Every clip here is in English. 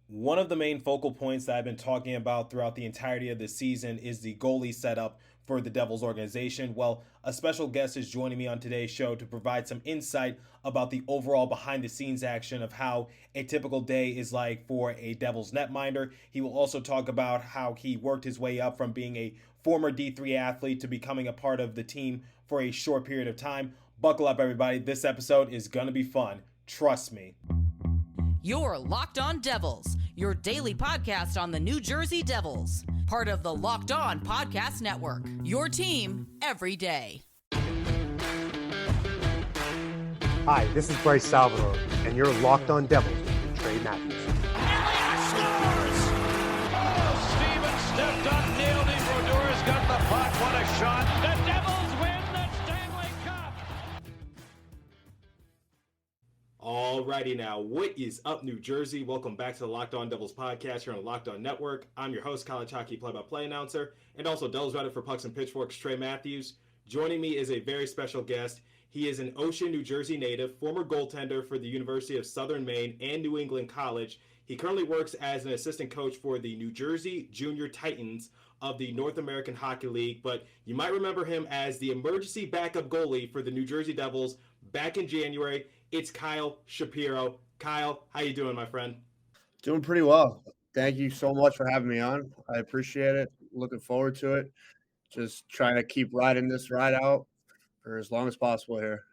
One of the main focal points that I've been talking about throughout the entirety of this season is the goalie setup for the Devils organization. Well, a special guest is joining me on today's show to provide some insight about the overall behind the scenes action of how a typical day is like for a Devils netminder. He will also talk about how he worked his way up from being a former D3 athlete to becoming a part of the team for a short period of time. Buckle up, everybody. This episode is going to be fun. Trust me. You're Locked On Devils, your daily podcast on the New Jersey Devils, part of the Locked On Podcast Network, your team every day. Hi, this is Bryce Salvador, and you're Locked On Devils with Trey Matthews. Elliott scores! Oh, Steven stepped up, nailed it. Brodeur's got the puck. What a shot. The Devils win the Stanley Cup! Alrighty now, what is up, New Jersey? Welcome back to the Locked On Devils podcast here on the Locked On Network. I'm your host, college hockey play-by-play announcer, and also Devils writer for Pucks and Pitchforks, Trey Matthews. Joining me is a very special guest. He is an Ocean, New Jersey native, former goaltender for the University of Southern Maine and New England College. He currently works as an assistant coach for the New Jersey Junior Titans of the North American Hockey League, but you might remember him as the emergency backup goalie for the New Jersey Devils back in January. It's Kyle Shapiro. Kyle, how you doing, my friend? Doing pretty well. Thank you so much for having me on. I appreciate it. Looking forward to it. Just trying to keep riding this ride out for as long as possible here.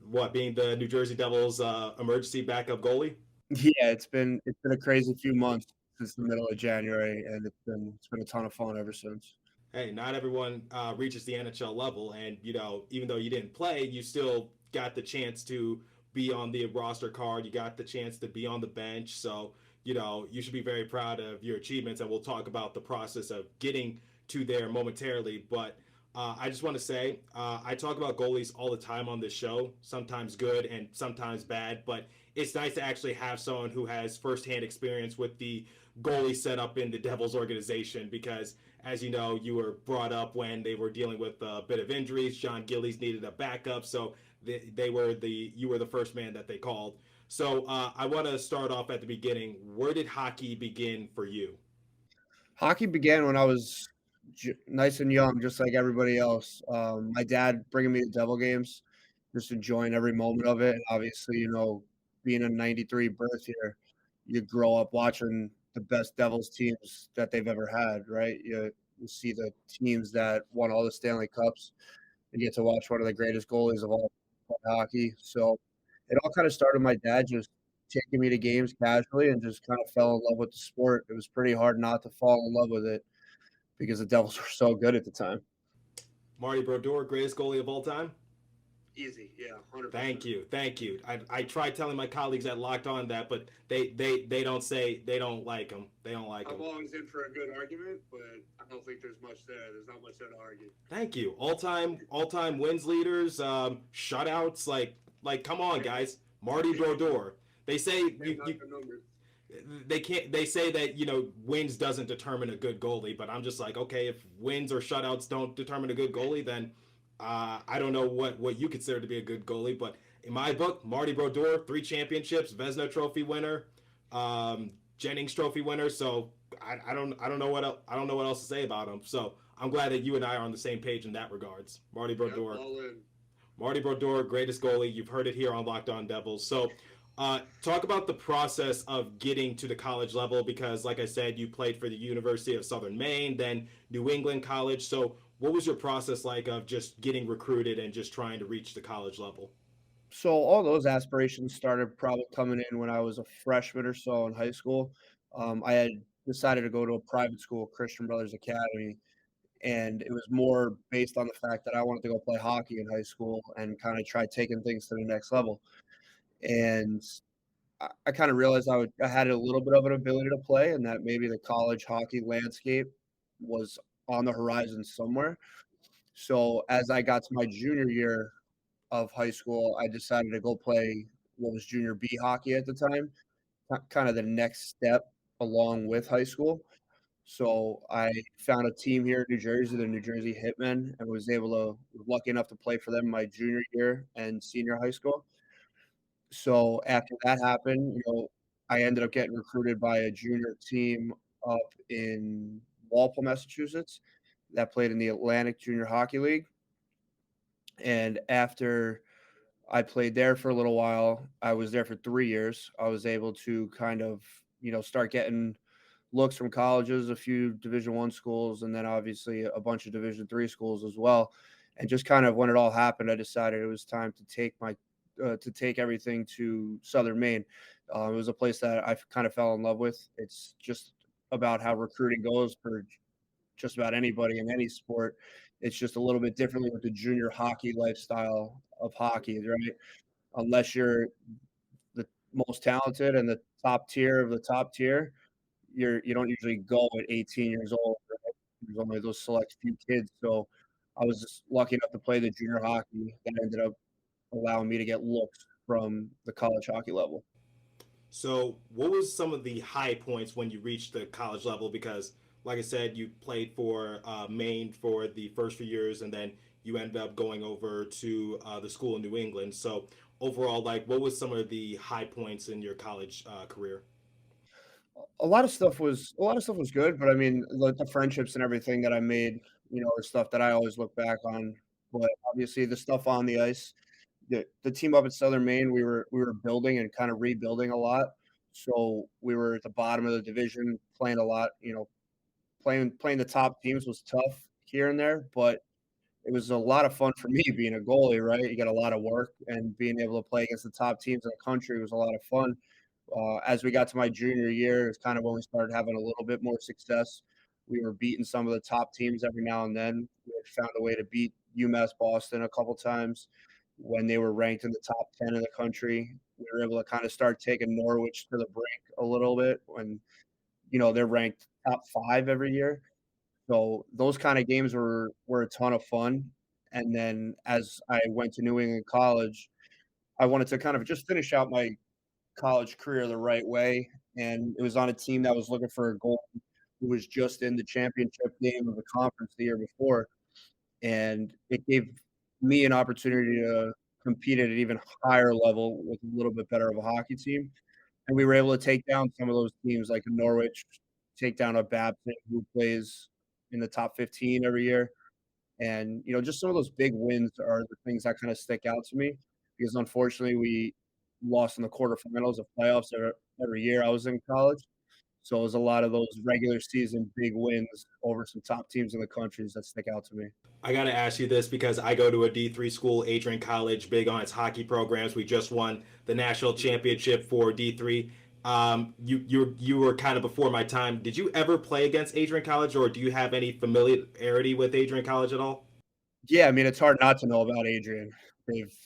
What, being the New Jersey Devils emergency backup goalie? Yeah, it's been a crazy few months since the middle of January, and it's been a ton of fun ever since. Hey, not everyone reaches the NHL level, and even though you didn't play, you still got the chance to be on the roster card. You got the chance to be on the bench, so you should be very proud of your achievements. And we'll talk about the process of getting to there momentarily. But I just want to say I talk about goalies all the time on this show, sometimes good and sometimes bad, but it's nice to actually have someone who has firsthand experience with the goalie setup in the Devils organization, because as you know, you were brought up when they were dealing with a bit of injuries. John Gillies needed a backup, so you were the first man that they called. So I want to start off at the beginning. Where did hockey begin for you? Hockey began when I was nice and young, just like everybody else. My dad bringing me to Devil games, just enjoying every moment of it. And obviously, being a '93 birth here, you grow up watching the best Devils teams that they've ever had, right? You see the teams that won all the Stanley Cups. You get to watch one of the greatest goalies of all hockey. So it all kind of started with my dad just taking me to games casually and just kind of fell in love with the sport. It was pretty hard not to fall in love with it because the Devils were so good at the time. Marty Brodeur, greatest goalie of all time? Easy, yeah, 100%. Thank you. I tried telling my colleagues at Locked On that, but they don't like him. They don't like him. I'm always in for a good argument, but I don't think there's much there. There's not much there to argue. Thank you. All time wins leaders, shutouts. Like come on, guys. Marty Brodeur. They say they can't. They say that wins doesn't determine a good goalie, but I'm just like, okay, if wins or shutouts don't determine a good goalie, then I don't know what you consider to be a good goalie. But in my book, Marty Brodeur, 3 championships, Vezina Trophy winner, Jennings Trophy winner. So I don't know what else to say about him. So I'm glad that you and I are on the same page in that regards. Marty Brodeur. Yep, Marty Brodeur, greatest goalie. You've heard it here on Locked On Devils. So talk about the process of getting to the college level, because like I said, you played for the University of Southern Maine, then New England College. So what was your process like of just getting recruited and just trying to reach the college level? So all those aspirations started probably coming in when I was a freshman or so in high school. I had decided to go to a private school, Christian Brothers Academy, and it was more based on the fact that I wanted to go play hockey in high school and kind of try taking things to the next level. And I kind of realized I had a little bit of an ability to play, and that maybe the college hockey landscape was on the horizon somewhere. So as I got to my junior year of high school, I decided to go play what was junior B hockey at the time, kind of the next step along with high school. So I found a team here in New Jersey, the New Jersey Hitmen, and was lucky enough to play for them my junior year and senior high school. So after that happened, I ended up getting recruited by a junior team up in Walpole, Massachusetts, that played in the Atlantic Junior Hockey League. And after I played there for a little while, I was there for 3 years. I was able to kind of, start getting looks from colleges, a few Division I schools, and then obviously a bunch of Division III schools as well. And just kind of when it all happened, I decided it was time to take everything to Southern Maine. It was a place that I kind of fell in love with. It's just about how recruiting goes for just about anybody in any sport. It's just a little bit differently with the junior hockey lifestyle of hockey, right? Unless you're the most talented and the top tier of the top tier, you don't usually go at 18 years old. Right? There's only those select few kids. So I was just lucky enough to play the junior hockey that ended up allowing me to get looks from the college hockey level. So, what was some of the high points when you reached the college level? Because, like I said, you played for Maine for the first few years, and then you ended up going over to the school in New England. So, overall, like, what was some of the high points in your college career? A lot of stuff was good, but I mean, the friendships and everything that I made, are stuff that I always look back on. But obviously, the stuff on the ice, the team up at Southern Maine, we were building and kind of rebuilding a lot. So we were at the bottom of the division, playing a lot. Playing the top teams was tough here and there, but it was a lot of fun for me being a goalie. Right, you got a lot of work, and being able to play against the top teams in the country was a lot of fun. As we got to my junior year, it's kind of when we started having a little bit more success. We were beating some of the top teams every now and then. We had found a way to beat UMass Boston a couple times when they were ranked in the top 10 in the country. We were able to kind of start taking Norwich to the brink a little bit when, they're ranked top 5 every year. So those kind of games were a ton of fun. And then as I went to New England College, I wanted to kind of just finish out my college career the right way, and it was on a team that was looking for a goal who was just in the championship game of the conference the year before, and it gave me an opportunity to compete at an even higher level with a little bit better of a hockey team, and we were able to take down some of those teams like Norwich, take down a Babson who plays in the top 15 every year, and, just some of those big wins are the things that kinda stick out to me because unfortunately we lost in the quarterfinals of playoffs every year I was in college. So it was a lot of those regular season big wins over some top teams in the countries that stick out to me. I got to ask you this because I go to a D3 school, Adrian College, big on its hockey programs. We just won the national championship for D3. You were kind of before my time. Did you ever play against Adrian College, or do you have any familiarity with Adrian College at all? Yeah, I mean, it's hard not to know about Adrian.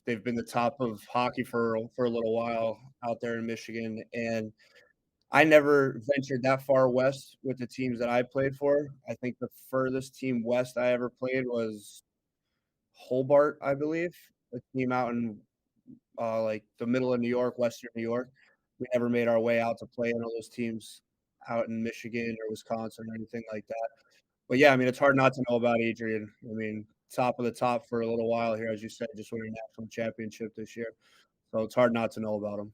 They've been the top of hockey for a little while out there in Michigan, and I never ventured that far west with the teams that I played for. I think the furthest team west I ever played was Hobart, I believe, a team out in like the middle of New York, Western New York. We never made our way out to play in all those teams out in Michigan or Wisconsin or anything like that. But yeah, I mean, it's hard not to know about Adrian. I mean, top of the top for a little while here, as you said, just winning a national championship this year. So it's hard not to know about him.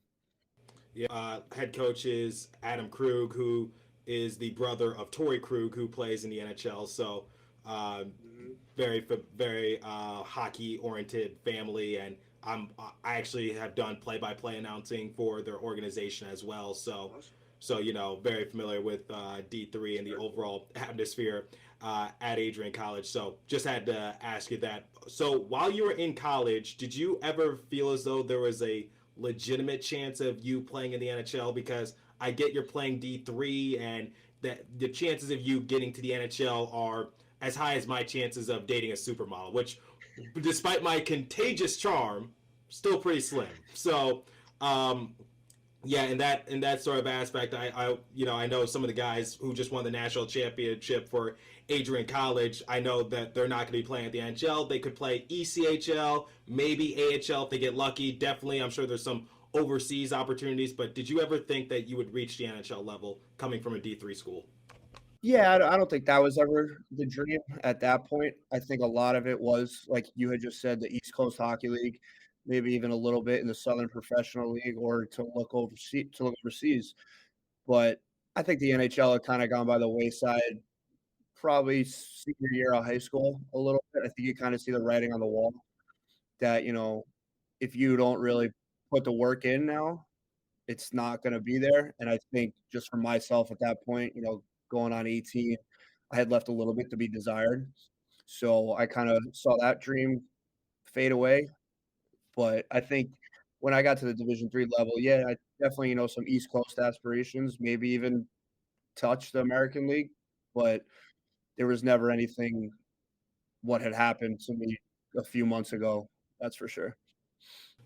Yeah, head coach is Adam Krug, who is the brother of Torrey Krug, who plays in the NHL. So, very hockey oriented family, and I actually have done play-by-play announcing for their organization as well. So very familiar with D3 and the overall atmosphere at Adrian College. So just had to ask you that. So while you were in college, did you ever feel as though there was a legitimate chance of you playing in the NHL? Because I get you're playing D3 and that the chances of you getting to the NHL are as high as my chances of dating a supermodel, which despite my contagious charm, still pretty slim. So, yeah, in that sort of aspect, I know some of the guys who just won the national championship for Adrian College. I know that they're not going to be playing at the NHL. They could play ECHL, maybe AHL if they get lucky. Definitely, I'm sure there's some overseas opportunities. But did you ever think that you would reach the NHL level coming from a D3 school? Yeah, I don't think that was ever the dream at that point. I think a lot of it was, like you had just said, the East Coast Hockey League. maybe even a little bit in the Southern Professional League, or to look overseas. But I think the NHL had kind of gone by the wayside probably senior year of high school a little bit. I think you kind of see the writing on the wall that, if you don't really put the work in now, it's not going to be there. And I think just for myself at that point, going on 18, I had left a little bit to be desired. So I kind of saw that dream fade away. But I think when I got to the Division 3 level, yeah, I definitely, some East Coast aspirations, maybe even touch the American League, but there was never anything what had happened to me a few months ago. That's for sure.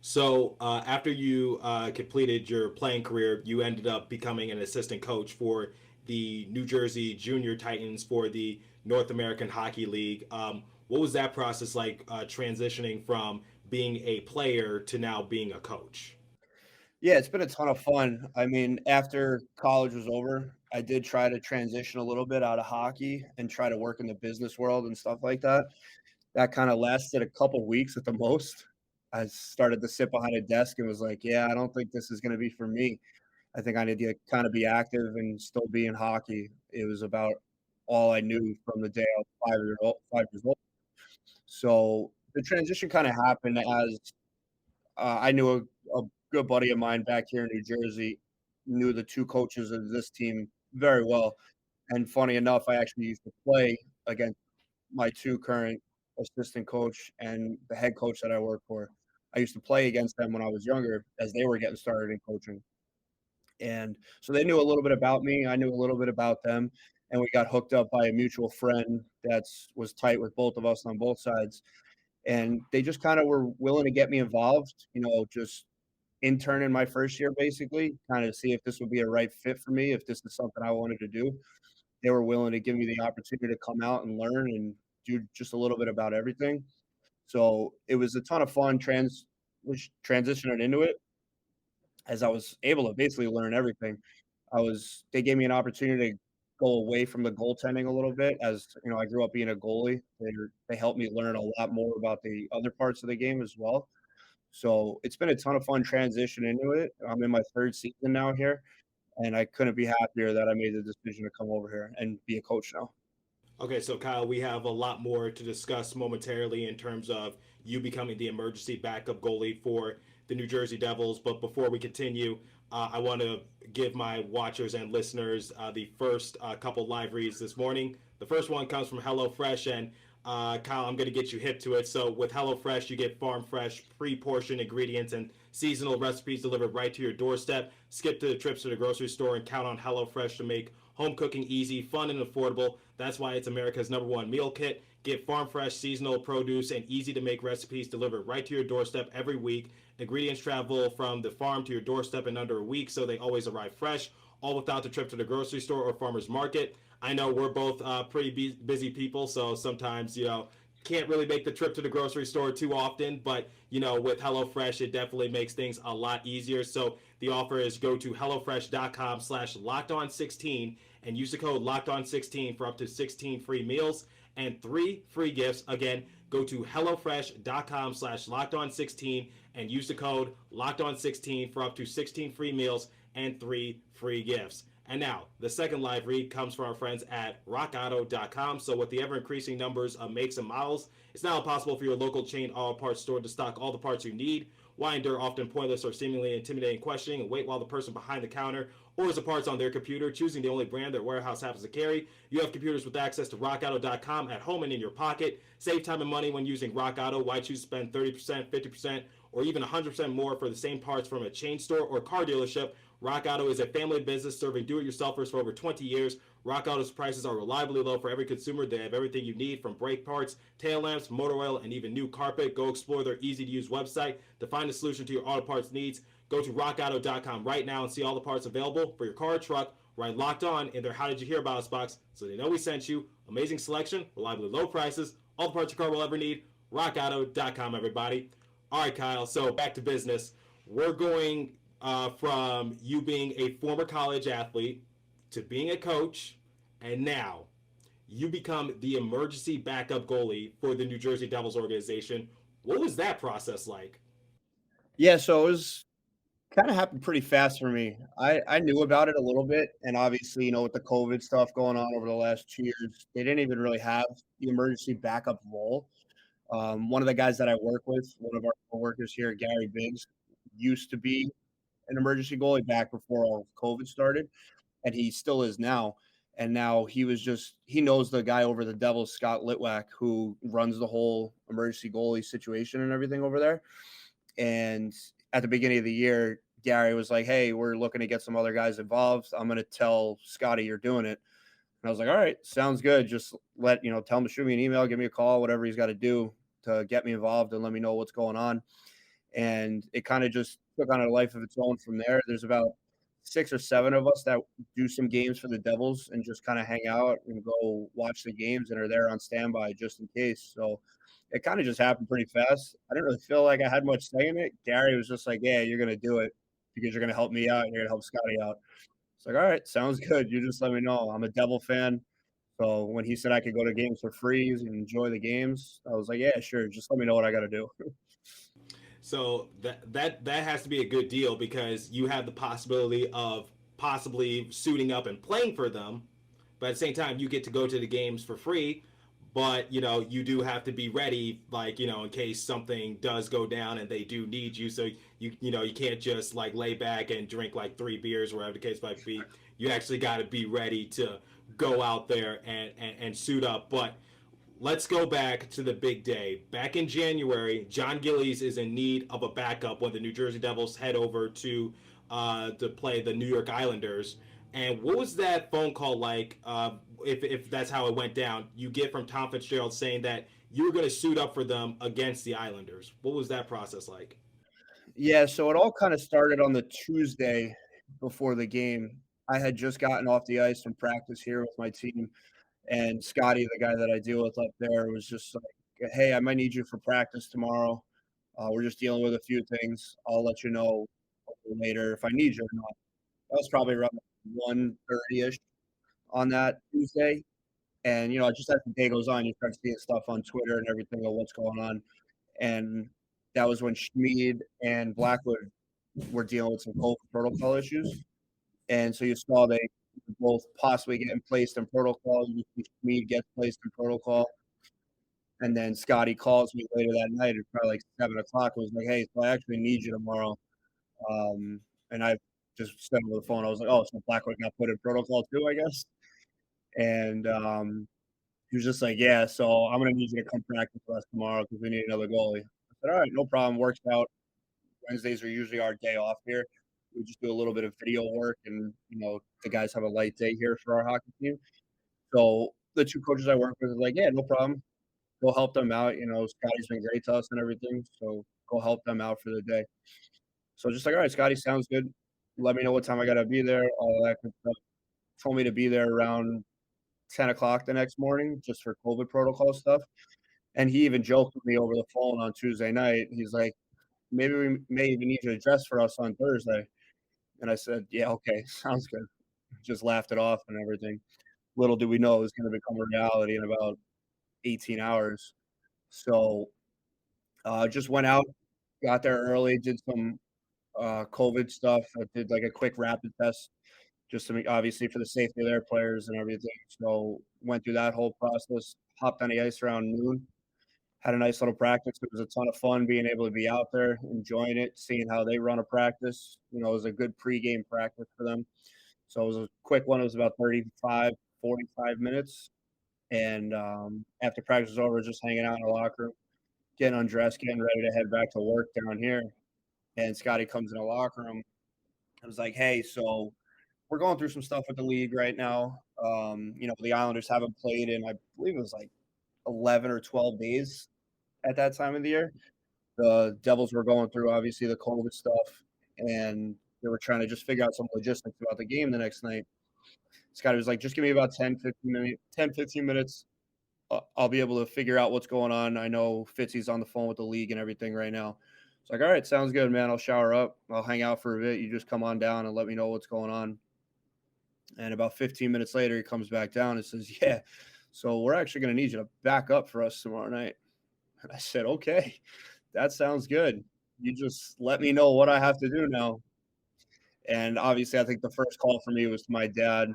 So after you completed your playing career, you ended up becoming an assistant coach for the New Jersey Junior Titans for the North American Hockey League. What was that process like, transitioning from being a player to now being a coach? Yeah, it's been a ton of fun. I mean, after college was over, I did try to transition a little bit out of hockey and try to work in the business world and stuff like that. That kind of lasted a couple weeks at the most. I started to sit behind a desk and was like, yeah, I don't think this is going to be for me. I think I need to kind of be active and still be in hockey. It was about all I knew from the day I was 5 years old. So the transition kind of happened as I knew a good buddy of mine back here in New Jersey knew the two coaches of this team very well. And funny enough, I actually used to play against my two current assistant coach and the head coach that I work for. I used to play against them when I was younger as they were getting started in coaching. And so they knew a little bit about me. I knew a little bit about them. And we got hooked up by a mutual friend that was tight with both of us on both sides. And they just kind of were willing to get me involved, just intern in my first year, basically, kind of see if this would be a right fit for me, if this is something I wanted to do. They were willing to give me the opportunity to come out and learn and do just a little bit about everything. So it was a ton of fun transitioning into it as I was able to basically learn everything. They gave me an opportunity to go away from the goaltending a little bit as, I grew up being a goalie. They helped me learn a lot more about the other parts of the game as well. So it's been a ton of fun transition into it. I'm in my third season now here, and I couldn't be happier that I made the decision to come over here and be a coach now. Okay, so Kyle, we have a lot more to discuss momentarily in terms of you becoming the emergency backup goalie for the New Jersey Devils. But before we continue, I want to give my watchers and listeners the first couple live reads this morning. The first one comes from HelloFresh, and Kyle, I'm going to get you hip to it. So with HelloFresh, you get farm fresh, pre-portioned ingredients and seasonal recipes delivered right to your doorstep. Skip the trips to the grocery store and count on HelloFresh to make home cooking easy, fun, and affordable. That's why it's America's #1 meal kit. Get farm fresh, seasonal produce, and easy to make recipes delivered right to your doorstep every week. Ingredients travel from the farm to your doorstep in under a week, so they always arrive fresh, all without the trip to the grocery store or farmer's market. I know we're both pretty busy people, so sometimes, can't really make the trip to the grocery store too often, but with HelloFresh, it definitely makes things a lot easier. So the offer is go to HelloFresh.com/LockedOn16 and use the code LockedOn16 for up to 16 free meals and 3 free gifts. Again, go to HelloFresh.com/LockedOn16 and use the code LockedOn16 for up to 16 free meals and 3 free gifts. And now, the second live read comes from our friends at RockAuto.com. So with the ever-increasing numbers of makes and models, it's now possible for your local chain auto parts store to stock all the parts you need. Why endure often pointless or seemingly intimidating questioning and wait while the person behind the counter orders the parts on their computer, choosing the only brand their warehouse happens to carry? You have computers with access to RockAuto.com at home and in your pocket. Save time and money when using RockAuto. Why choose to spend 30%, 50%, or even 100% more for the same parts from a chain store or car dealership? Rock Auto is a family business serving do-it-yourselfers for over 20 years. Rock Auto's prices are reliably low for every consumer. They have everything you need from brake parts, tail lamps, motor oil, and even new carpet. Go explore their easy-to-use website to find a solution to your auto parts needs. Go to rockauto.com right now and see all the parts available for your car or truck. Right Locked On in their How Did You Hear About Us box so they know we sent you. Amazing selection, reliably low prices, all the parts your car will ever need. rockauto.com, everybody. All right, Kyle, so back to business. We're going from you being a former college athlete to being a coach, and now you become the emergency backup goalie for the New Jersey Devils organization. What was that process like? Yeah, so it was kind of happened pretty fast for me. I knew about it a little bit, and obviously, with the COVID stuff going on over the last 2 years, they didn't even really have the emergency backup role. One of the guys that I work with, one of our coworkers here, Gary Biggs, used to be an emergency goalie back before all of COVID started, and he still is now. And now he knows the guy over the Devils, Scott Litwack, who runs the whole emergency goalie situation and everything over there. And at the beginning of the year, Gary was like, "Hey, we're looking to get some other guys involved. I'm going to tell Scotty you're doing it." And I was like, "All right, sounds good. Just tell him to shoot me an email, give me a call, whatever he's got to do to get me involved and let me know what's going on." And it kind of just took on a life of its own from there. There's about 6 or 7 of us that do some games for the Devils and just kind of hang out and go watch the games and are there on standby just in case. So it kind of just happened pretty fast. I didn't really feel like I had much say in it. Gary was just like, "Yeah, you're gonna do it because you're gonna help me out and you're gonna help Scotty out." It's like, "All right, sounds good. You just let me know." I'm a Devil fan. So when he said I could go to games for free and enjoy the games, I was like, "Yeah, sure. Just let me know what I got to do." So that has to be a good deal because you have the possibility of possibly suiting up and playing for them, but at the same time you get to go to the games for free. But you do have to be ready, like in case something does go down and they do need you. So you can't just like lay back and drink like 3 beers, whatever the case might be. You actually got to be ready to go out there and suit up. But let's go back to the big day. Back in January, John Gillies is in need of a backup when the New Jersey Devils head over to play the New York Islanders. And what was that phone call like? If that's how it went down, you get from Tom Fitzgerald saying that you were going to suit up for them against the Islanders. What was that process like? Yeah, so it all kind of started on the Tuesday before the game. I had just gotten off the ice from practice here with my team, and Scotty, the guy that I deal with up there, was just like, "Hey, I might need you for practice tomorrow. We're just dealing with a few things. I'll let you know later if I need you or not." That was probably around 1:30ish on that Tuesday. And, just as the day goes on, you start seeing stuff on Twitter and everything of what's going on. And that was when Schmid and Blackwood were dealing with some COVID protocol issues. And so you saw they both possibly getting placed in protocol. You see Schmid gets placed in protocol. And then Scotty calls me later that night. It's probably like 7 o'clock. It was like, "Hey, so I actually need you tomorrow." And I just said over the phone, I was like, "Oh, so Blackwood got put in protocol too, I guess." And he was just like, "Yeah, so I'm gonna need you to come practice with us tomorrow because we need another goalie." I said, "All right, no problem. Works out." Wednesdays are usually our day off here. We just do a little bit of video work, and the guys have a light day here for our hockey team. So the 2 coaches I work with are like, "Yeah, no problem. Go help them out." Scotty's been great to us and everything, so go help them out for the day. So just like, "All right, Scotty, sounds good. Let me know what time I gotta be there." All that good stuff. Told me to be there around 10 o'clock the next morning just for COVID protocol stuff. And he even joked with me over the phone on Tuesday night. He's like, "Maybe we may even need you to dress for us on Thursday." And I said, "Yeah, okay, sounds good." Just laughed it off and everything. Little did we know it was going to become a reality in about 18 hours. So just went out, got there early, did some COVID stuff. I did like a quick rapid test just to obviously for the safety of their players and everything. So went through that whole process, hopped on the ice around noon, had a nice little practice. It was a ton of fun being able to be out there, enjoying it, seeing how they run a practice. It was a good pregame practice for them. So it was a quick one. It was about 35, 45 minutes. And after practice was over, just hanging out in the locker room, getting undressed, getting ready to head back to work down here. And Scotty comes in the locker room. I was like, "Hey, so we're going through some stuff with the league right now. The Islanders haven't played in, I believe it was like 11 or 12 days at that time of the year. The Devils were going through obviously the COVID stuff, and they were trying to just figure out some logistics about the game the next night." Scotty was like, "Just give me about 10, 15 minutes. I'll be able to figure out what's going on. I know Fitzy's on the phone with the league and everything right now." It's like, "All right, sounds good, man. I'll shower up. I'll hang out for a bit. You just come on down and let me know what's going on." And about 15 minutes later, he comes back down and says, "Yeah, so we're actually going to need you to back up for us tomorrow night." And I said, "Okay, that sounds good." You just let me know what I have to do now. And obviously, I think the first call for me was to my dad,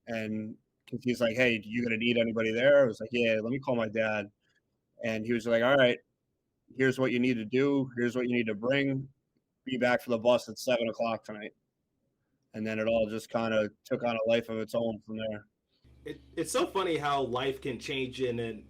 and because he's like, "Hey, you gonna need anybody there?" I was like, "Yeah, let me call my dad." And he was like, "All right, here's what you need to do. Here's what you need to bring. Be back for the bus at 7 o'clock tonight." And then it all just kind of took on a life of its own from there. It's so funny how life can change in a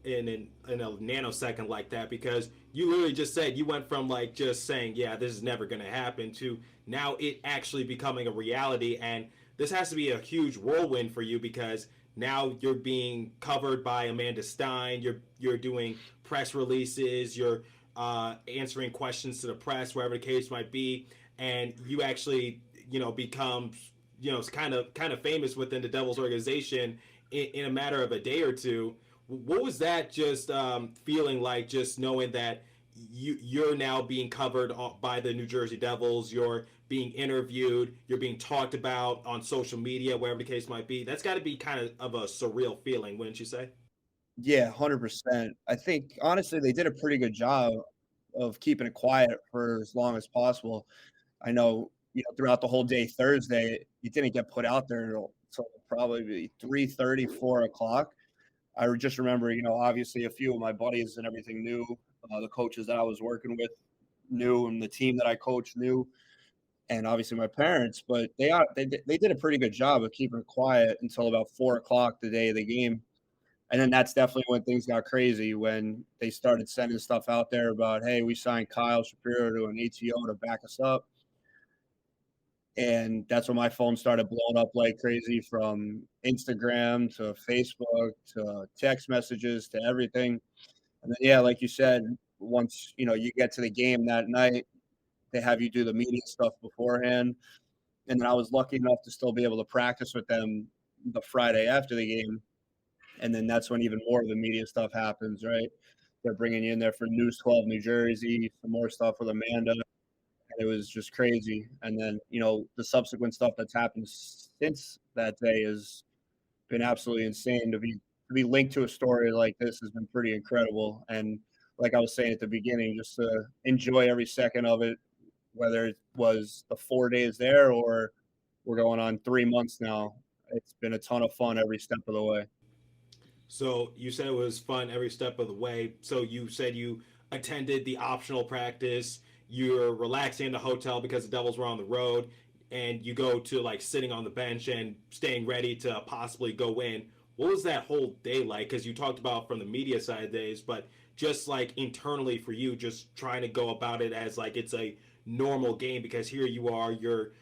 nanosecond like that, because you literally just said you went from like just saying, yeah, this is never going to happen, to now it actually becoming a reality. And this has to be a huge whirlwind for you, because now you're being covered by Amanda Stein, you're doing press releases, you're answering questions to the press, wherever the case might be, and you actually become kind of famous within the Devils organization in a matter of a day or two. What was that just feeling like, just knowing that you're now being covered by the New Jersey Devils, you're being interviewed, you're being talked about on social media, wherever the case might be? That's got to be kind of a surreal feeling, wouldn't you say? Yeah, 100%. I think honestly they did a pretty good job of keeping it quiet for as long as possible. I know, throughout the whole day Thursday, it didn't get put out there until probably 3:30, 4 o'clock. I just remember, obviously a few of my buddies and everything knew, the coaches that I was working with knew, and the team that I coached knew, and obviously my parents. But they did a pretty good job of keeping it quiet until about 4 o'clock the day of the game, and then that's definitely when things got crazy, when they started sending stuff out there about, hey, we signed Kyle Shapiro to an ATO to back us up. And that's when my phone started blowing up like crazy, from Instagram to Facebook to text messages to everything. And then, yeah, like you said, once you get to the game that night, they have you do the media stuff beforehand. And then I was lucky enough to still be able to practice with them the Friday after the game. And then that's when even more of the media stuff happens, right? They're bringing you in there for News 12 New Jersey, some more stuff with Amanda. It was just crazy. And then, the subsequent stuff that's happened since that day has been absolutely insane. To be linked to a story like this has been pretty incredible. And like I was saying at the beginning, just to enjoy every second of it, whether it was the 4 days there or we're going on 3 months now. It's been a ton of fun every step of the way. So you said it was fun every step of the way. So you said you attended the optional practice. You're relaxing in the hotel because the Devils were on the road, and you go to like sitting on the bench and staying ready to possibly go in. What was that whole day like? Because you talked about from the media side of days, but just like internally for you, just trying to go about it as like it's a normal game, because here you are, you're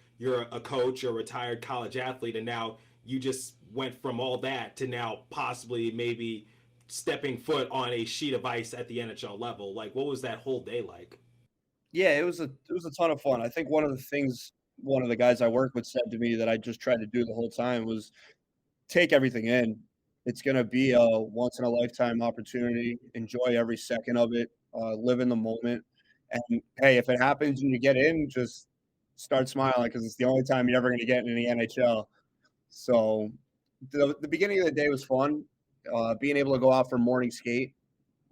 a coach, you're a retired college athlete, and now you just went from all that to now possibly maybe stepping foot on a sheet of ice at the NHL level. Like, what was that whole day like? Yeah, it was a ton of fun. I think one of the things one of the guys I work with said to me that I just tried to do the whole time was take everything in. It's gonna be a once in a lifetime opportunity. Enjoy every second of it. Live in the moment. And hey, if it happens and you get in, just start smiling, because it's the only time you're ever gonna get in the NHL. So the beginning of the day was fun. Being able to go out for morning skate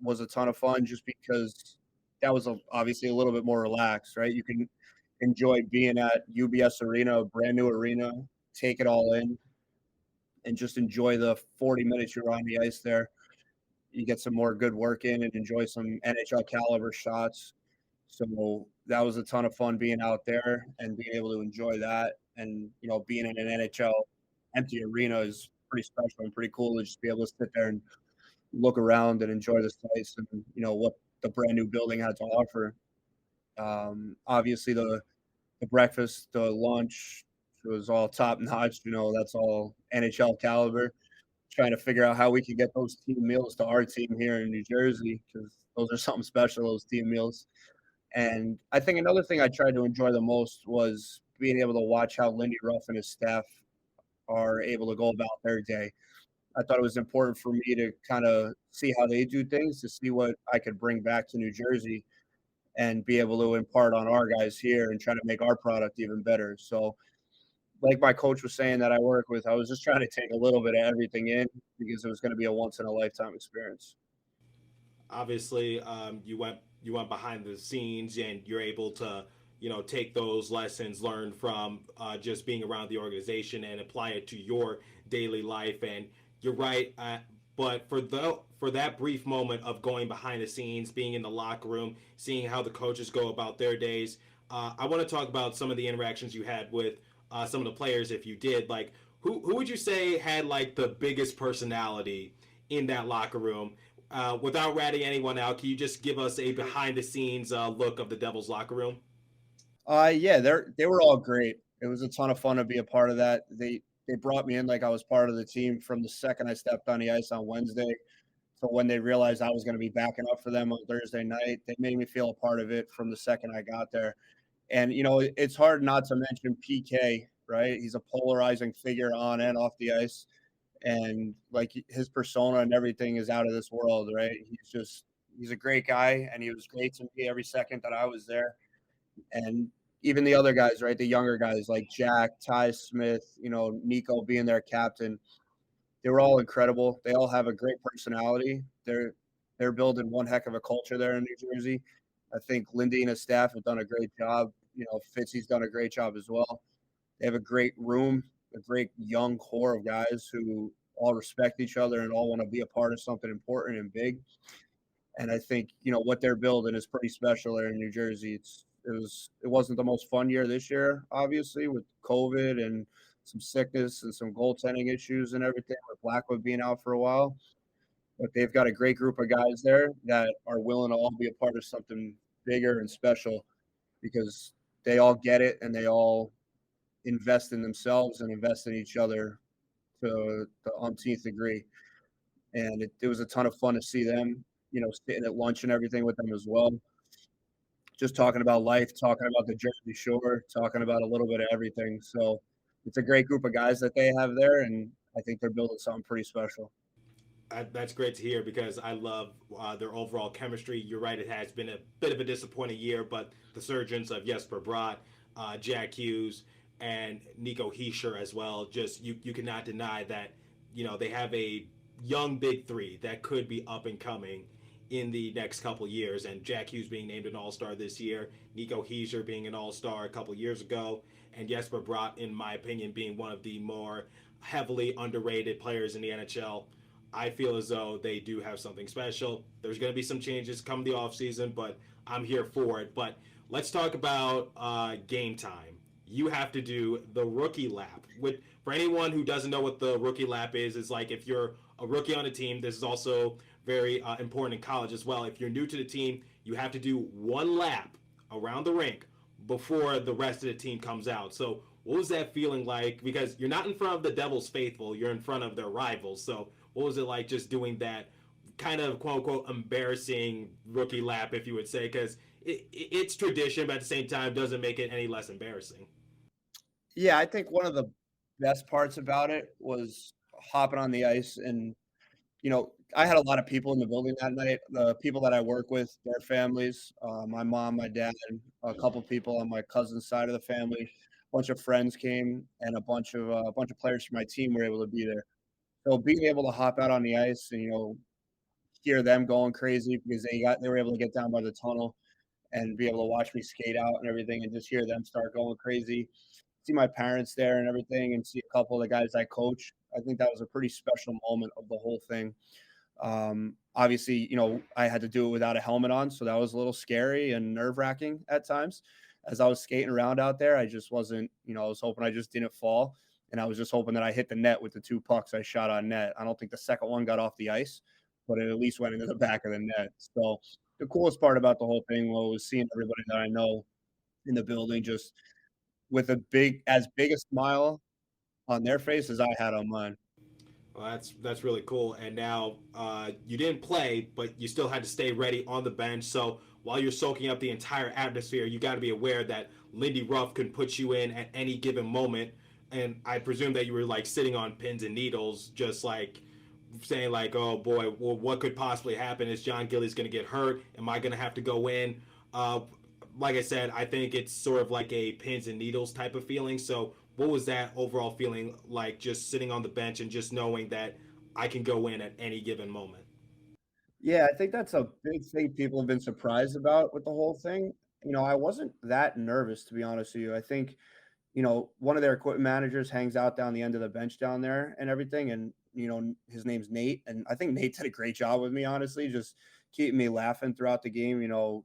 was a ton of fun, just because that was obviously a little bit more relaxed, right? You can enjoy being at UBS Arena, a brand new arena, take it all in, and just enjoy the 40 minutes you're on the ice there. You get some more good work in and enjoy some NHL caliber shots. So that was a ton of fun being out there and being able to enjoy that. And, being in an NHL empty arena is pretty special and pretty cool to just be able to sit there and look around and enjoy the sights and, what the brand new building had to offer. Obviously, the breakfast, the lunch was all top notch. That's all NHL caliber. Trying to figure out how we could get those team meals to our team here in New Jersey, because those are something special, those team meals. And I think another thing I tried to enjoy the most was being able to watch how Lindy Ruff and his staff are able to go about their day. I thought it was important for me to kind of see how they do things, to see what I could bring back to New Jersey and be able to impart on our guys here and try to make our product even better. So, like my coach was saying that I work with, I was just trying to take a little bit of everything in, because it was going to be a once in a lifetime experience. Obviously, you went you went behind the scenes and you're able to, take those lessons learned from just being around the organization and apply it to your daily life. And you're right. But for that brief moment of going behind the scenes, being in the locker room, seeing how the coaches go about their days, I want to talk about some of the interactions you had with some of the players, if you did. Like, who would you say had like the biggest personality in that locker room? Without ratting anyone out, can you just give us a behind the scenes look of the Devils locker room? Yeah, they were all great. It was a ton of fun to be a part of that. They brought me in like I was part of the team from the second I stepped on the ice on Wednesday. So when they realized I was going to be backing up for them on Thursday night, they made me feel a part of it from the second I got there. And it's hard not to mention PK, right? He's a polarizing figure on and off the ice, and like his persona and everything is out of this world, right? He's a great guy, and he was great to me every second that I was there. And even the other guys, right? The younger guys like Jack, Ty Smith, Nico being their captain, they were all incredible. They all have a great personality. They're building one heck of a culture there in New Jersey. I think Lindy and his staff have done a great job. Fitzy's done a great job as well. They have a great room, a great young core of guys who all respect each other and all want to be a part of something important and big. And I think what they're building is pretty special there in New Jersey. It wasn't the most fun year this year, obviously, with COVID and some sickness and some goaltending issues and everything, with Blackwood being out for a while. But they've got a great group of guys there that are willing to all be a part of something bigger and special, because they all get it and they all invest in themselves and invest in each other to the umpteenth degree. And it was a ton of fun to see them, sitting at lunch and everything with them as well. Just talking about life, talking about the Jersey Shore, talking about a little bit of everything. So it's a great group of guys that they have there, and I think they're building something pretty special. That's great to hear, because I love their overall chemistry. You're right, it has been a bit of a disappointing year, but the surgence of Jesper Bratt, Jack Hughes, and Nico Hischier as well, just you cannot deny that they have a young big three that could be up and coming in the next couple years. And Jack Hughes being named an all-star this year, Nico Hischier being an all-star a couple years ago, and Jesper Bratt, in my opinion, being one of the more heavily underrated players in the NHL. I feel as though they do have something special. There's going to be some changes come the offseason, but I'm here for it. But let's talk about game time. You have to do the rookie lap. For anyone who doesn't know what the rookie lap is, it's like if you're a rookie on a team, this is also very important in college as well. If you're new to the team, you have to do one lap around the rink before the rest of the team comes out. So what was that feeling like? Because you're not in front of the Devils faithful, you're in front of their rivals. So what was it like just doing that kind of quote-unquote embarrassing rookie lap, if you would say? Because it's tradition, but at the same time doesn't make it any less embarrassing. Yeah, I think one of the best parts about it was hopping on the ice. And I had a lot of people in the building that night. The people that I work with, their families, my mom, my dad, a couple people on my cousin's side of the family, a bunch of friends came, and a bunch of players from my team were able to be there. So being able to hop out on the ice and hear them going crazy because they were able to get down by the tunnel and be able to watch me skate out and everything, and just hear them start going crazy. See my parents there and everything, and see a couple of the guys I coach. I think that was a pretty special moment of the whole thing. Obviously, I had to do it without a helmet on, so that was a little scary and nerve-wracking at times. As I was skating around out there, I just wasn't, I was hoping I just didn't fall, and I was just hoping that I hit the net with the 2 pucks I shot on net. I don't think the second one got off the ice, but it at least went into the back of the net. So the coolest part about the whole thing was seeing everybody that I know in the building just with as big a smile on their face as I had on mine. Well, that's really cool. And now you didn't play, but you still had to stay ready on the bench. So while you're soaking up the entire atmosphere, you got to be aware that Lindy Ruff can put you in at any given moment. And I presume that you were like sitting on pins and needles, just like saying like, oh boy, well, what could possibly happen? Is John Gillies going to get hurt? Am I going to have to go in? Like I said, I think it's sort of like a pins and needles type of feeling. So what was that overall feeling like, just sitting on the bench and just knowing that I can go in at any given moment? Yeah, I think that's a big thing people have been surprised about with the whole thing. I wasn't that nervous, to be honest with you. I think, one of their equipment managers hangs out down the end of the bench down there and everything. And, his name's Nate. And I think Nate did a great job with me, honestly, just keeping me laughing throughout the game,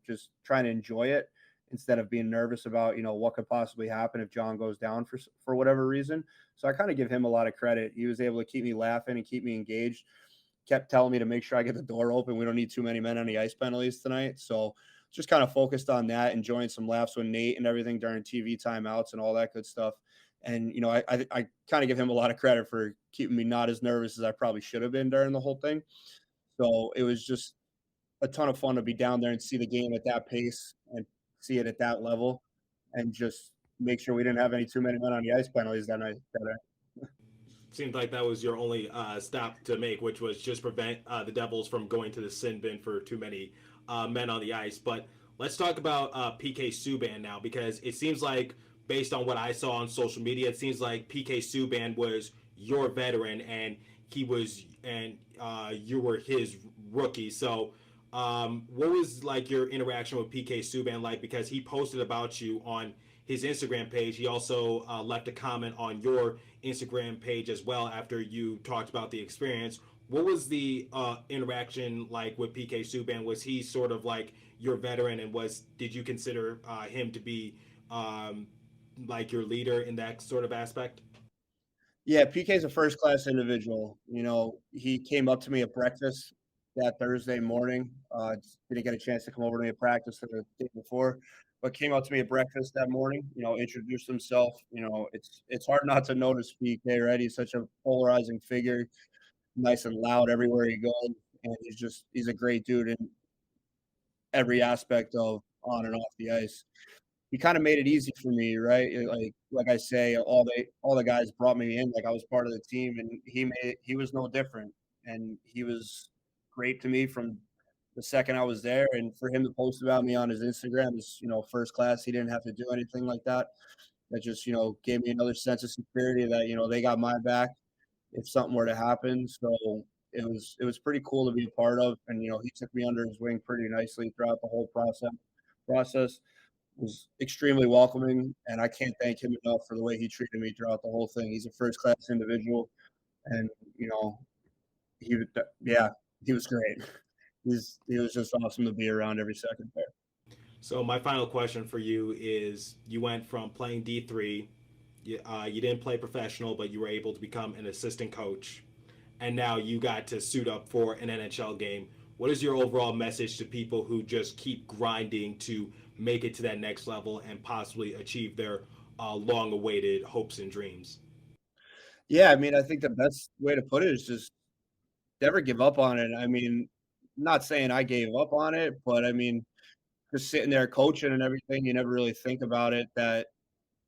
just trying to enjoy it instead of being nervous about, what could possibly happen if John goes down for whatever reason. So I kind of give him a lot of credit. He was able to keep me laughing and keep me engaged, kept telling me to make sure I get the door open. We don't need too many men on the ice penalties tonight. So just kind of focused on that, enjoying some laughs with Nate and everything during TV timeouts and all that good stuff. And, I kind of give him a lot of credit for keeping me not as nervous as I probably should have been during the whole thing. So it was just a ton of fun to be down there and see the game at that pace and see it at that level and just make sure we didn't have any too many men on the ice penalties that night. Seemed like that was your only stop to make, which was just prevent the Devils from going to the sin bin for too many men on the ice. But let's talk about PK Subban now, because it seems like, based on what I saw on social media, it seems like PK Subban was your veteran and you were his rookie. So what was like your interaction with PK Subban like? Because he posted about you on his Instagram page. He also left a comment on your Instagram page as well after you talked about the experience. What was the interaction like with PK Subban? Was he sort of like your veteran, and did you consider him to be like your leader in that sort of aspect? Yeah, PK's a first class individual. He came up to me at breakfast that Thursday morning. Didn't get a chance to come over to me at practice the day before, but came up to me at breakfast that morning, introduced himself. It's hard not to notice PK, right? He's such a polarizing figure, nice and loud everywhere he goes. And he's a great dude in every aspect of on and off the ice. He kind of made it easy for me, right? Like I say, all the guys brought me in like I was part of the team, and he was no different, and he was great to me from the second I was there. And for him to post about me on his Instagram is first class. He didn't have to do anything like that. That just gave me another sense of security that they got my back if something were to happen. So it was pretty cool to be a part of, and he took me under his wing pretty nicely throughout the whole process. Was extremely welcoming, and I can't thank him enough for the way he treated me throughout the whole thing. He's a first class individual, and he yeah, he was great. He was just awesome to be around every second there. So my final question for you is: you went from playing D3, you didn't play professional, but you were able to become an assistant coach, and now you got to suit up for an NHL game. What is your overall message to people who just keep grinding to make it to that next level and possibly achieve their long-awaited hopes and dreams? Yeah, I mean, I think the best way to put it is just never give up on it. I mean, not saying I gave up on it, but I mean, just sitting there coaching and everything, you never really think about it that,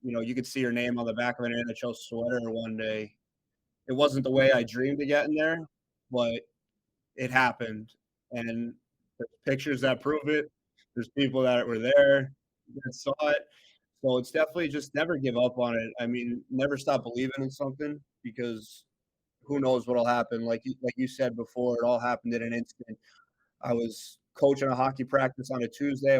you could see your name on the back of an NHL sweater one day. It wasn't the way I dreamed of getting there, but it happened. And there's pictures that prove it. There's people that were there that saw it. So it's definitely just never give up on it. I mean, never stop believing in something, because who knows what'll happen. Like you said before, it all happened in an instant. I was coaching a hockey practice on a Tuesday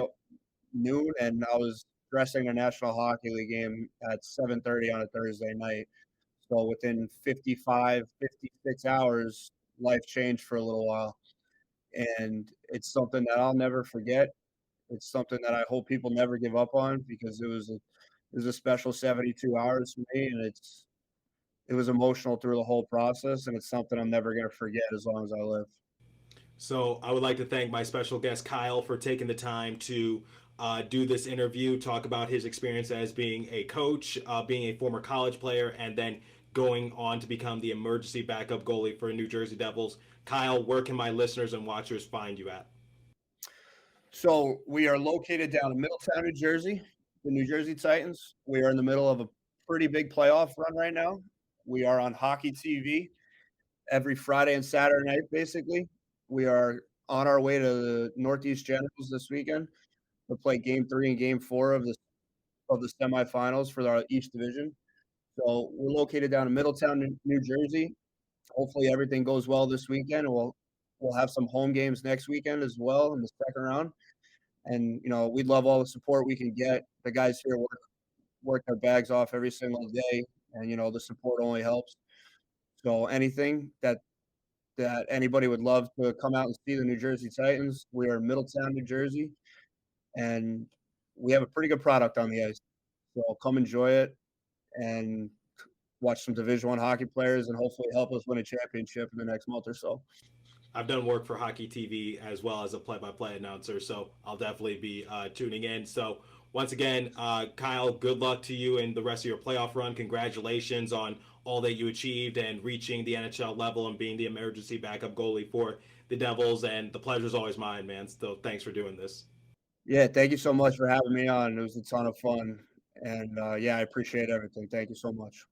noon, and I was dressing a National Hockey League game at 7:30 on a Thursday night. So within 56 hours, life changed for a little while. And it's something that I'll never forget. It's something that I hope people never give up on, because it was a special 72 hours for me, and it was emotional through the whole process, and it's something I'm never going to forget as long as I live. So I would like to thank my special guest Kyle for taking the time to do this interview, talk about his experience as being a coach, being a former college player, and then going on to become the emergency backup goalie for New Jersey Devils. Kyle, where can my listeners and watchers find you at? So we are located down in Middletown, New Jersey, the New Jersey Titans. We are in the middle of a pretty big playoff run right now. We are on Hockey TV every Friday and Saturday night, basically. We are on our way to the Northeast Generals this weekend to play Game 3 and Game 4 of the semifinals for our East Division. So we're located down in Middletown, New Jersey. Hopefully everything goes well this weekend, and we'll we'll have some home games next weekend as well in the second round. And, we'd love all the support we can get. The guys here work their bags off every single day, and, the support only helps. So anything that anybody would love to come out and see the New Jersey Titans. We are in Middletown, New Jersey, and we have a pretty good product on the ice. So come enjoy it and watch some Division I hockey players and hopefully help us win a championship in the next month or so. I've done work for Hockey TV as well as a play-by-play announcer, so I'll definitely be tuning in. So once again, Kyle, good luck to you in the rest of your playoff run. Congratulations on all that you achieved and reaching the NHL level and being the emergency backup goalie for the Devils. And the pleasure's always mine, man. So thanks for doing this. Yeah, thank you so much for having me on. It was a ton of fun. And, I appreciate everything. Thank you so much.